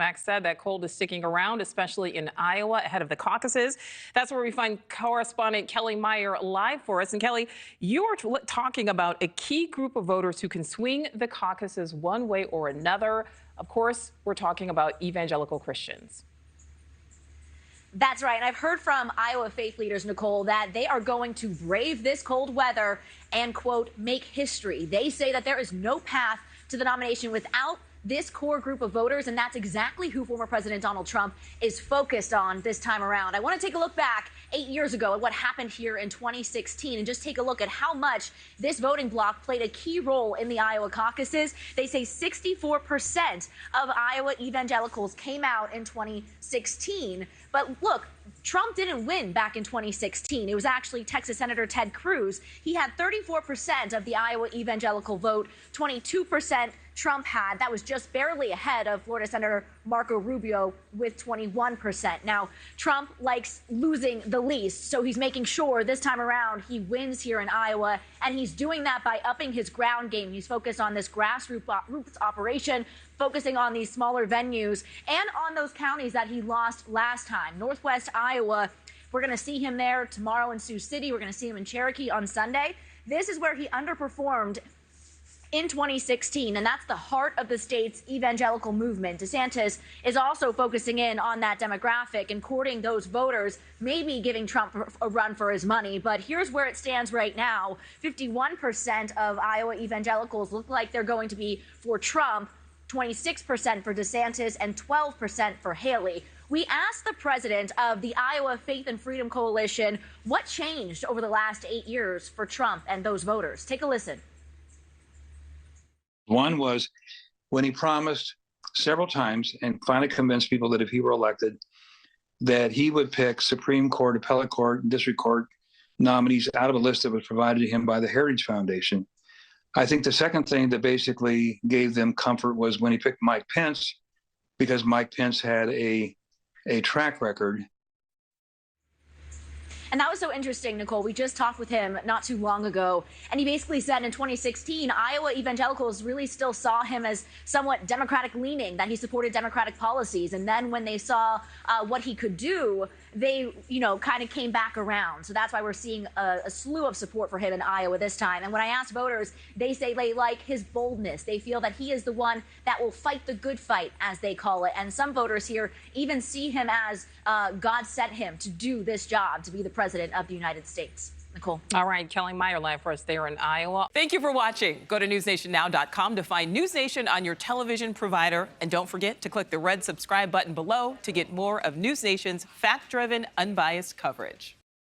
Max said that cold is sticking around, especially in Iowa ahead of the caucuses. That's where we find correspondent Kelly Meyer live for us. And Kelly, you are talking about a key group of voters who can swing the caucuses one way or another. Of course, we're talking about evangelical Christians. That's right. And I've heard from Iowa faith leaders, Nichole, that they are going to brave this cold weather and, quote, make history. They say that there is no path to the nomination without this core group of voters, and that's exactly who former President Donald Trump is focused on this time around. I want to take a look back 8 years ago at what happened here in 2016 and just take a look at how much this voting bloc played a key role in the Iowa caucuses. They say 64% of Iowa evangelicals came out in 2016. But look, Trump didn't win back in 2016. It was actually Texas Senator Ted Cruz. He had 34% of the Iowa evangelical vote, 22% Trump had. That was just barely ahead of Florida Senator Marco Rubio with 21%. Now, Trump likes losing the least, so he's making sure this time around he wins here in Iowa, and he's doing that by upping his ground game. He's focused on this grassroots operation, focusing on these smaller venues and on those counties that he lost last time. Northwest Iowa, we're going to see him there tomorrow in Sioux City. We're going to see him in Cherokee on Sunday. This is where he underperformed in 2016, and that's the heart of the state's evangelical movement. DeSantis is also focusing in on that demographic and courting those voters, maybe giving Trump a run for his money. But here's where it stands right now. 51% of Iowa evangelicals look like they're going to be for Trump, 26% for DeSantis, and 12% for Haley. We asked the president of the Iowa Faith and Freedom Coalition what changed over the last 8 years for Trump and those voters. Take a listen. One was when he promised several times and finally convinced people that if he were elected, that he would pick Supreme Court, Appellate Court, and District Court nominees out of a list that was provided to him by the Heritage Foundation. I think the second thing that basically gave them comfort was when he picked Mike Pence, because Mike Pence had a track record. And that was so interesting, Nichole. We just talked with him not too long ago, and he basically said in 2016, Iowa evangelicals really still saw him as somewhat Democratic-leaning, that he supported Democratic policies. And then when they saw what he could do, they, kind of came back around. So that's why we're seeing a slew of support for him in Iowa this time. And when I asked voters, they say they like his boldness. They feel that he is the one that will fight the good fight, as they call it. And some voters here even see him as God sent him to do this job, to be the president of the United States. Nichole. All right, Kelly Meyer live for us there in Iowa. Thank you for watching. Go to newsnationnow.com to find News Nation on your television provider. And don't forget to click the red subscribe button below to get more of News Nation's fact-driven, unbiased coverage.